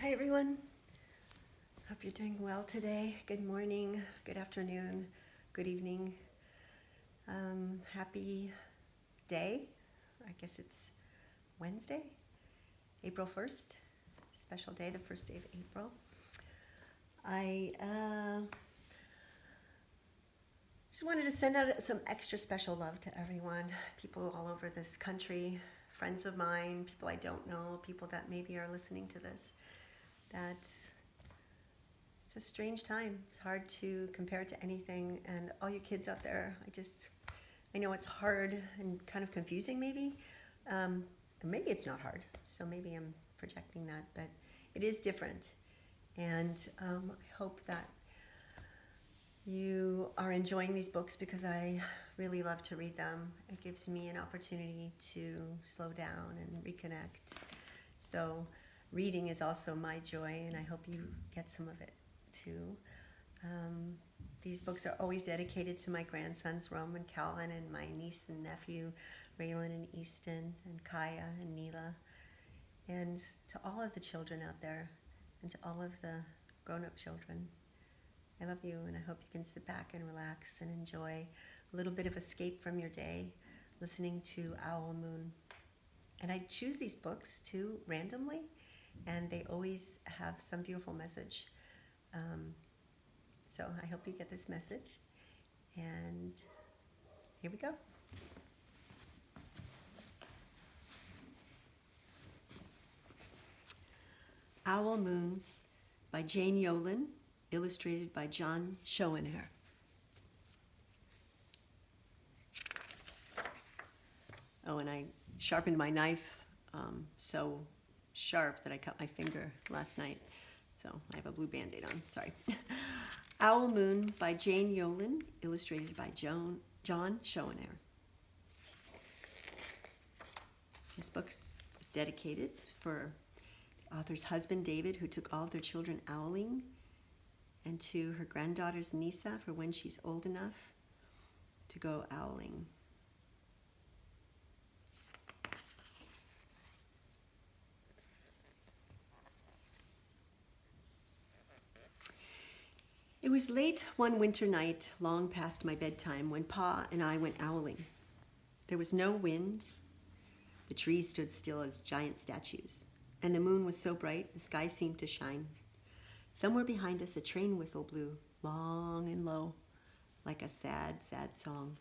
Hi everyone. Hope you're doing well today. Good morning, good afternoon, good evening. Happy day. I guess it's Wednesday, April 1st. Special day, the first day of April. I just wanted to send out some extra special love to everyone, people all over this country, friends of mine, people I don't know, people that maybe are listening to this. It's a strange time. It's hard to compare it to anything. And all you kids out there, I know it's hard and kind of confusing maybe. Maybe it's not hard. So maybe I'm projecting that, but it is different. And I hope that you are enjoying these books because I really love to read them. It gives me an opportunity to slow down and reconnect. So reading is also my joy, and I hope you get some of it too. These books are always dedicated to my grandsons, Rome and Calvin, and my niece and nephew, Raylan and Easton, and Kaya and Neela, and to all of the children out there, and to all of the grown-up children. I love you, and I hope you can sit back and relax and enjoy a little bit of escape from your day, listening to Owl Moon. And I choose these books too randomly, and they always have some beautiful message. So I hope you get this message, and here we go. Owl Moon by Jane Yolen, illustrated by John Schoenherr. Oh, and I sharpened my knife so sharp that I cut my finger last night. So I have a blue Band-Aid on, sorry. Owl Moon by Jane Yolen, illustrated by John Schoenherr. This book is dedicated for the author's husband, David, who took all of their children owling, and to her granddaughters, Nisa, for when she's old enough to go owling. It was late one winter night, long past my bedtime, when Pa and I went owling. There was no wind. The trees stood still as giant statues, and the moon was so bright the sky seemed to shine. Somewhere behind us a train whistle blew, long and low, like a sad, sad song.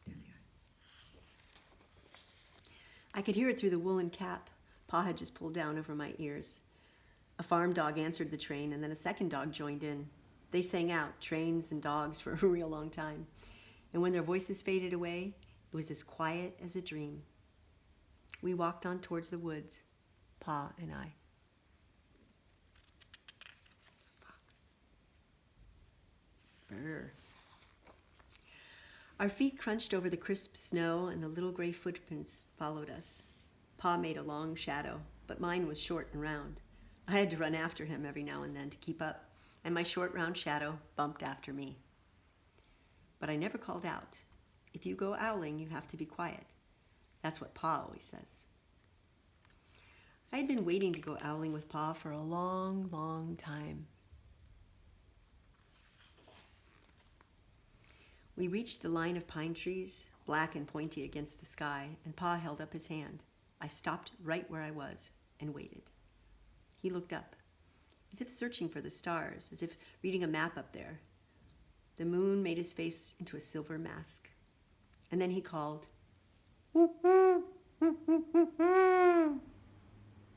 There they are. I could hear it through the woolen cap Pa had just pulled down over my ears. A farm dog answered the train, and then a second dog joined in. They sang out, trains and dogs, for a real long time. And when their voices faded away, it was as quiet as a dream. We walked on towards the woods, Pa and I. Brr. Our feet crunched over the crisp snow, and the little gray footprints followed us. Pa made a long shadow, but mine was short and round. I had to run after him every now and then to keep up, and my short, round shadow bumped after me. But I never called out. If you go owling, you have to be quiet. That's what Pa always says. I had been waiting to go owling with Pa for a long, long time. We reached the line of pine trees, black and pointy against the sky, and Pa held up his hand. I stopped right where I was and waited. He looked up, as if searching for the stars, as if reading a map up there. The moon made his face into a silver mask. And then he called, the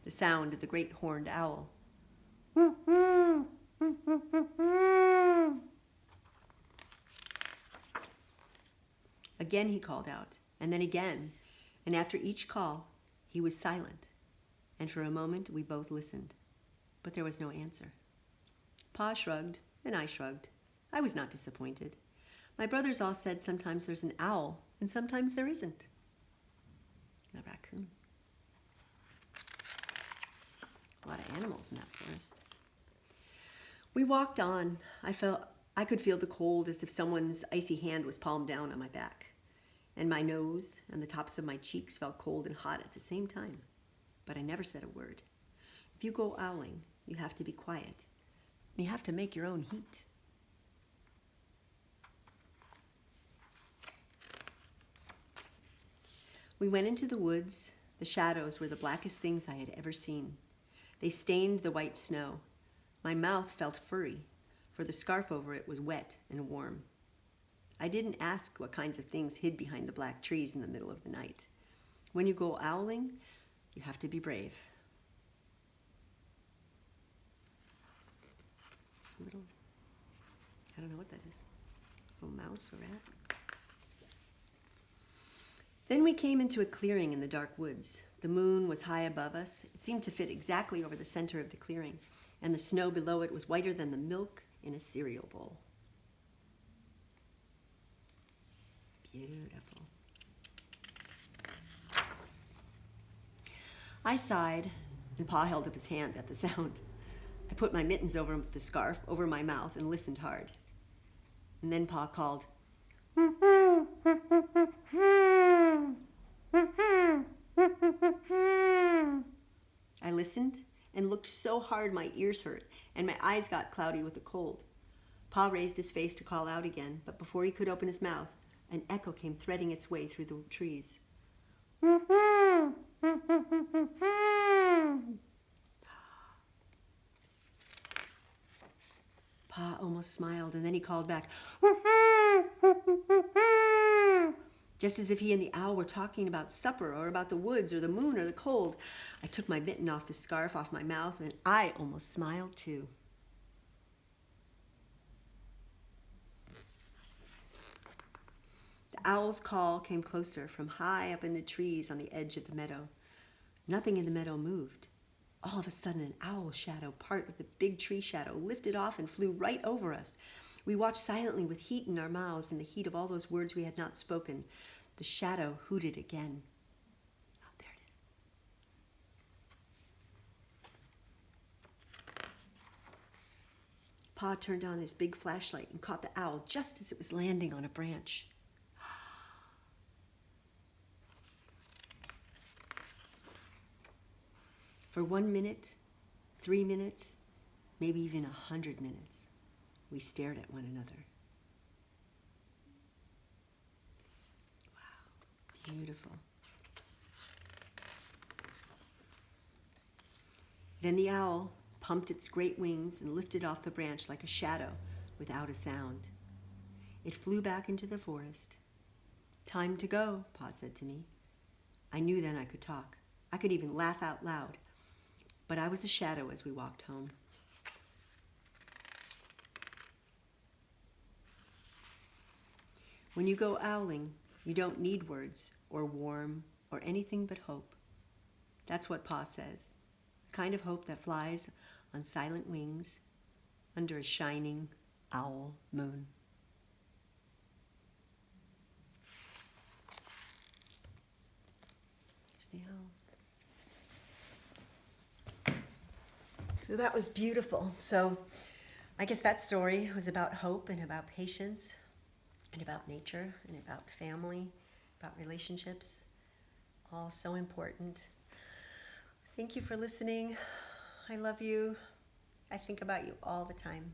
sound of the great horned owl. Again he called out, and then again, and after each call, he was silent, and for a moment we both listened, but there was no answer. Pa shrugged, and I shrugged. I was not disappointed. My brothers all said sometimes there's an owl, and sometimes there isn't. A raccoon. A lot of animals in that forest. We walked on. I could feel the cold as if someone's icy hand was palmed down on my back, and my nose and the tops of my cheeks felt cold and hot at the same time. but I never said a word. If you go owling, you have to be quiet. You have to make your own heat. We went into the woods. The shadows were the blackest things I had ever seen. They stained the white snow. My mouth felt furry, for the scarf over it was wet and warm. I didn't ask what kinds of things hid behind the black trees in the middle of the night. When you go owling, you have to be brave. A little, I don't know what that is. A little mouse or rat? Then we came into a clearing in the dark woods. The moon was high above us. It seemed to fit exactly over the center of the clearing, and the snow below it was whiter than the milk in a cereal bowl. Beautiful. I sighed, and Pa held up his hand at the sound. I put my mittens over the scarf, over my mouth, and listened hard. And then Pa called, I listened and looked so hard my ears hurt and my eyes got cloudy with the cold. Pa raised his face to call out again, but before he could open his mouth, an echo came threading its way through the trees. Pa almost smiled, and then he called back, just as if he and the owl were talking about supper or about the woods or the moon or the cold. I took my mitten off the scarf off my mouth, and I almost smiled too. The owl's call came closer from high up in the trees on the edge of the meadow. Nothing in the meadow moved. All of a sudden, an owl shadow, part of the big tree shadow, lifted off and flew right over us. We watched silently with heat in our mouths and the heat of all those words we had not spoken. The shadow hooted again. Oh, there it is. Pa turned on his big flashlight and caught the owl just as it was landing on a branch. For 1 minute, 3 minutes, maybe even 100 minutes, we stared at one another. Wow, beautiful. Then the owl pumped its great wings and lifted off the branch like a shadow without a sound. It flew back into the forest. Time to go, Pa said to me. I knew then I could talk. I could even laugh out loud. But I was a shadow as we walked home. When you go owling, you don't need words or warm or anything but hope. That's what Pa says. The kind of hope that flies on silent wings under a shining owl moon. There's the owl. So that was beautiful. So I guess that story was about hope and about patience and about nature and about family, about relationships, all so important. Thank you for listening. I love you. I think about you all the time.